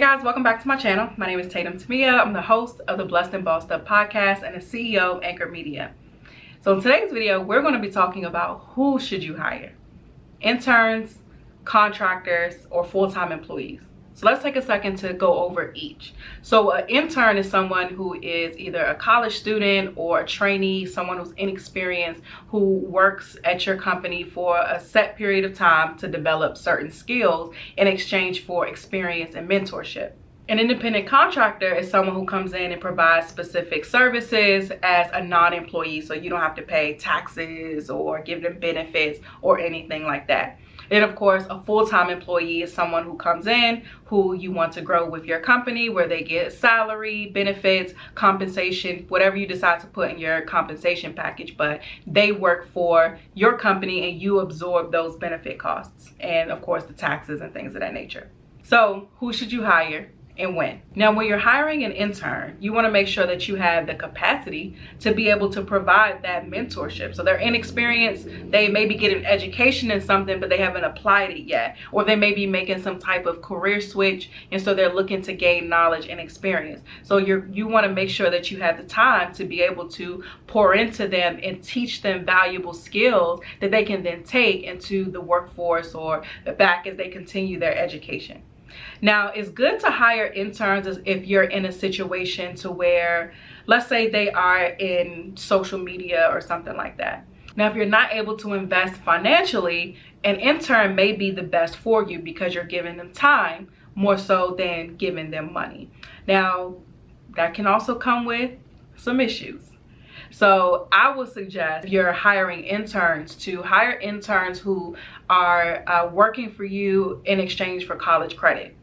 guys, welcome back to my channel. My name is Tatum Temia. I'm the host of the Blessed and Bossed Up podcast and the CEO of Anchor Media. So in today's video, we're going to be talking about who should you hire? Interns, contractors, or full-time employees. So let's take a second to go over each. So an intern is someone who is either a college student or a trainee, someone who's inexperienced, who works at your company for a set period of time to develop certain skills in exchange for experience and mentorship. An independent contractor is someone who comes in and provides specific services as a non-employee, so you don't have to pay taxes or give them benefits or anything like that. And of course, a full-time employee is someone who comes in, who you want to grow with your company, where they get salary, benefits, compensation, whatever you decide to put in your compensation package, but they work for your company and you absorb those benefit costs and of course the taxes and things of that nature. So who should you hire and when? Now, when you're hiring an intern, you want to make sure that you have the capacity to be able to provide that mentorship. So they're inexperienced, they maybe get an education in something, but they haven't applied it yet. Or they may be making some type of career switch, and so they're looking to gain knowledge and experience. So you want to make sure that you have the time to be able to pour into them and teach them valuable skills that they can then take into the workforce or back as they continue their education. Now, it's good to hire interns if you're in a situation to where, let's say they are in social media or something like that. Now, if you're not able to invest financially, an intern may be the best for you because you're giving them time more so than giving them money. Now, that can also come with some issues. So I would suggest if you're hiring interns to hire interns who are working for you in exchange for college credit,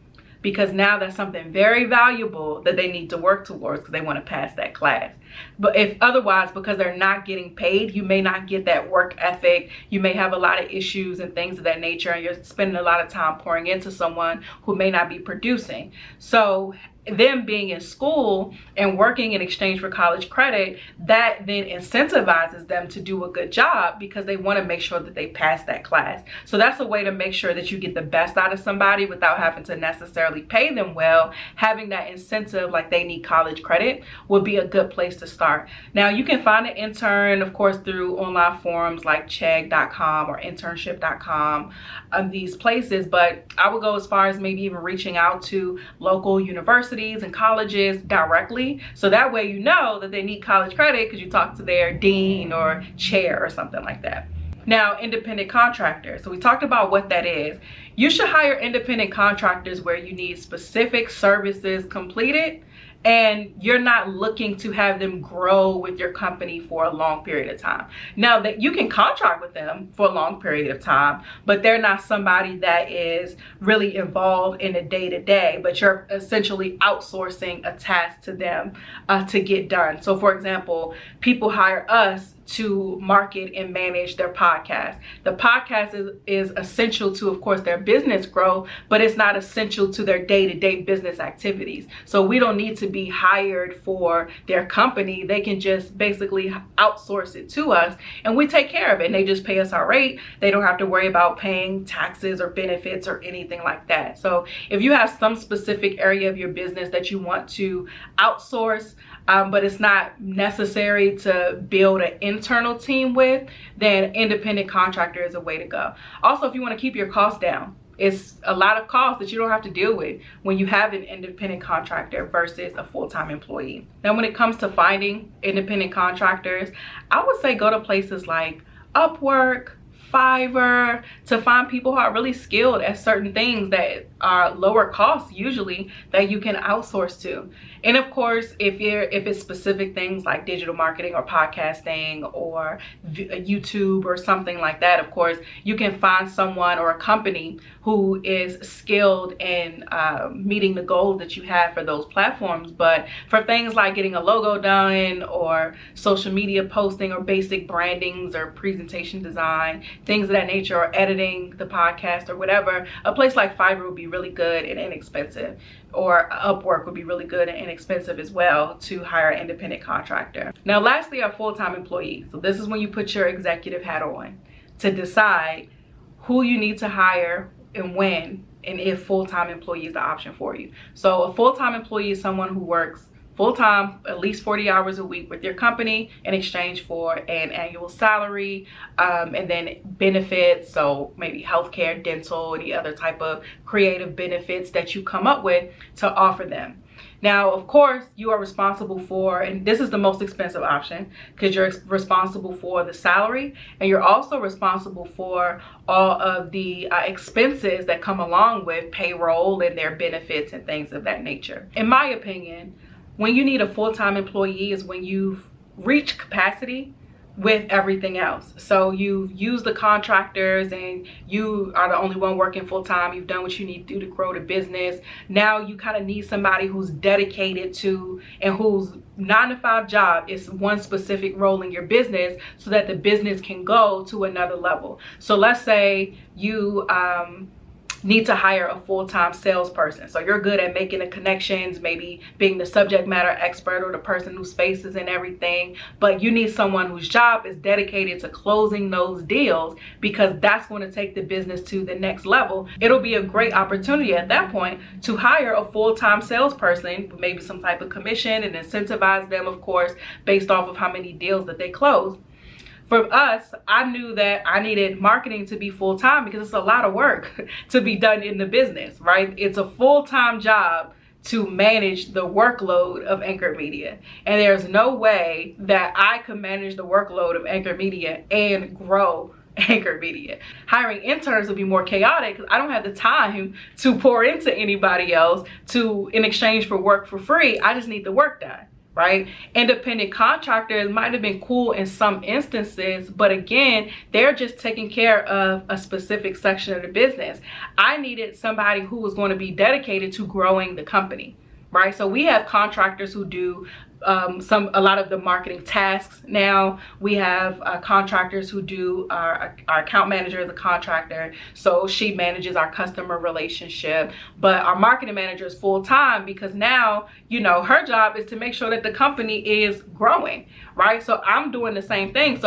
because now that's something very valuable that they need to work towards because they want to pass that class. But if otherwise, because they're not getting paid, you may not get that work ethic. You may have a lot of issues and things of that nature, and you're spending a lot of time pouring into someone who may not be producing. So them being in school and working in exchange for college credit, that then incentivizes them to do a good job because they want to make sure that they pass that class. So that's a way to make sure that you get the best out of somebody without having to necessarily pay them well. Having that incentive, like they need college credit, would be a good place to start. Now, you can find an intern, of course, through online forums like chegg.com or internship.com, these places, but I would go as far as maybe even reaching out to local universities and colleges directly, so that way you know that they need college credit because you talk to their dean or chair or something like that. Now, independent contractors. So we talked about what that is. You should hire independent contractors where you need specific services completed and you're not looking to have them grow with your company for a long period of time. Now, that you can contract with them for a long period of time, but they're not somebody that is really involved in the day-to-day, but you're essentially outsourcing a task to them to get done. So for example, people hire us to market and manage their podcast. The podcast is essential to, of course, their business growth, but it's not essential to their day-to-day business activities. So we don't need to be hired for their company. They can just basically outsource it to us and we take care of it. And they just pay us our rate. They don't have to worry about paying taxes or benefits or anything like that. So if you have some specific area of your business that you want to outsource, but it's not necessary to build an internal team with, then independent contractor is a way to go. Also, if you want to keep your costs down, it's a lot of costs that you don't have to deal with when you have an independent contractor versus a full-time employee. Now, when it comes to finding independent contractors, I would say go to places like Upwork, Fiverr, to find people who are really skilled at certain things that are lower cost usually that you can outsource to. And of course, if it's specific things like digital marketing or podcasting or YouTube or something like that, of course, you can find someone or a company who is skilled in meeting the goals that you have for those platforms. But for things like getting a logo done or social media posting or basic brandings or presentation design, things of that nature, or editing the podcast or whatever, a place like Fiverr would be really good and inexpensive, or Upwork would be really good and inexpensive as well to hire an independent contractor. Now, lastly, a full-time employee. So this is when you put your executive hat on to decide who you need to hire and when and if full-time employee is the option for you. So a full-time employee is someone who works full-time, at least 40 hours a week with your company in exchange for an annual salary, and then benefits, so maybe healthcare, dental, any other type of creative benefits that you come up with to offer them. Now, of course, you are responsible for, and this is the most expensive option, because you're responsible for the salary, and you're also responsible for all of the expenses that come along with payroll and their benefits and things of that nature. In my opinion, when you need a full-time employee is when you've reached capacity with everything else. So you've used the contractors and you are the only one working full-time. You've done what you need to do to grow the business. Now you kind of need somebody who's dedicated to and whose 9-to-5 job is one specific role in your business so that the business can go to another level. So let's say you need to hire a full-time salesperson. So you're good at making the connections, maybe being the subject matter expert or the person whose face is in everything, but you need someone whose job is dedicated to closing those deals, because that's going to take the business to the next level. It'll be a great opportunity at that point to hire a full-time salesperson, maybe some type of commission, and incentivize them, of course, based off of how many deals that they close. For us, I knew that I needed marketing to be full-time because it's a lot of work to be done in the business, right? It's a full-time job to manage the workload of Anchor Media. And there's no way that I could manage the workload of Anchor Media and grow Anchor Media. Hiring interns would be more chaotic because I don't have the time to pour into anybody else in exchange for work for free. I just need the work done. Right? Independent contractors might have been cool in some instances, but again, they're just taking care of a specific section of the business. I needed somebody who was going to be dedicated to growing the company, right? So we have contractors who do a lot of the marketing tasks. Now we have contractors who do our account manager is a contractor, so she manages our customer relationship, but our marketing manager is full-time because now, you know, her job is to make sure that the company is growing, right? So I'm doing the same thing.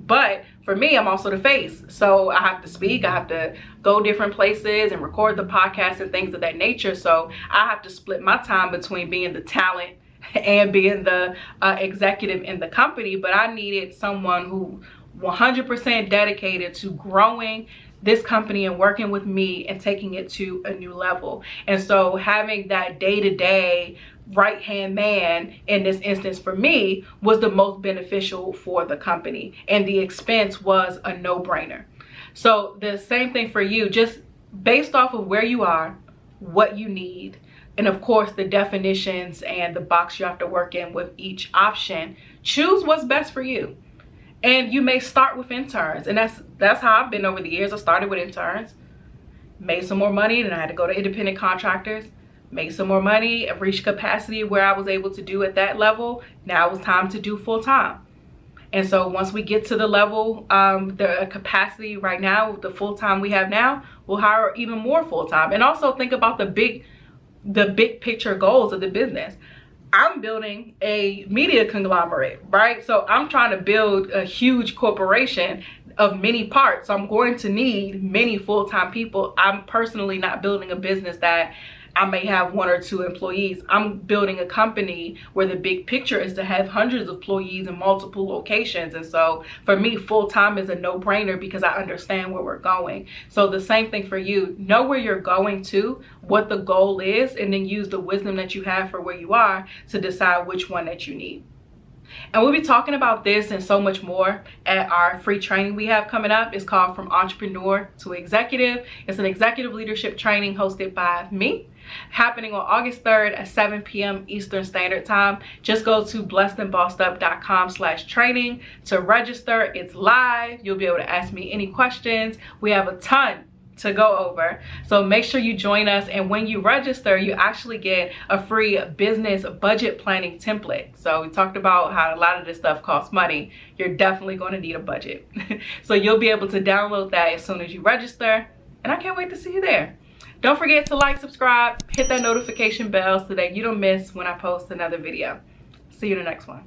But for me, I'm also the face, so I have to speak, I have to go different places and record the podcast and things of that nature. So I have to split my time between being the talent and being the executive in the company. But I needed someone who 100% dedicated to growing this company and working with me and taking it to a new level. And so having that day-to-day right-hand man in this instance for me was the most beneficial for the company, and the expense was a no-brainer. So the same thing for you, just based off of where you are, what you need, and of course the definitions and the box you have to work in with each option, choose what's best for you. And you may start with interns, and that's how I've been over the years. I started with interns, made some more money, then I had to go to independent contractors, made some more money, reached capacity where I was able to do at that level. Now it was time to do full-time. And so once we get to the level, the capacity right now, the full-time we have now, we'll hire even more full-time. And also think about the big picture goals of the business. I'm building a media conglomerate, right? So I'm trying to build a huge corporation of many parts. So I'm going to need many full-time people. I'm personally not building a business that I may have 1 or 2 employees. I'm building a company where the big picture is to have hundreds of employees in multiple locations. And so for me, full-time is a no-brainer because I understand where we're going. So the same thing for you. Know where you're going to, what the goal is, and then use the wisdom that you have for where you are to decide which one that you need. And we'll be talking about this and so much more at our free training we have coming up. It's called From Entrepreneur to Executive. It's an executive leadership training hosted by me, happening on August 3rd at 7 p.m. Eastern Standard Time. Just go to blessedandbossedup.com/training to register. It's live. You'll be able to ask me any questions. We have a ton to go over, so make sure you join us. And when you register, you actually get a free business budget planning template. So we talked about how a lot of this stuff costs money. You're definitely going to need a budget. So you'll be able to download that as soon as you register, and I can't wait to see you there. Don't forget to like, subscribe, hit that notification bell so that you don't miss when I post another video. See you in the next one.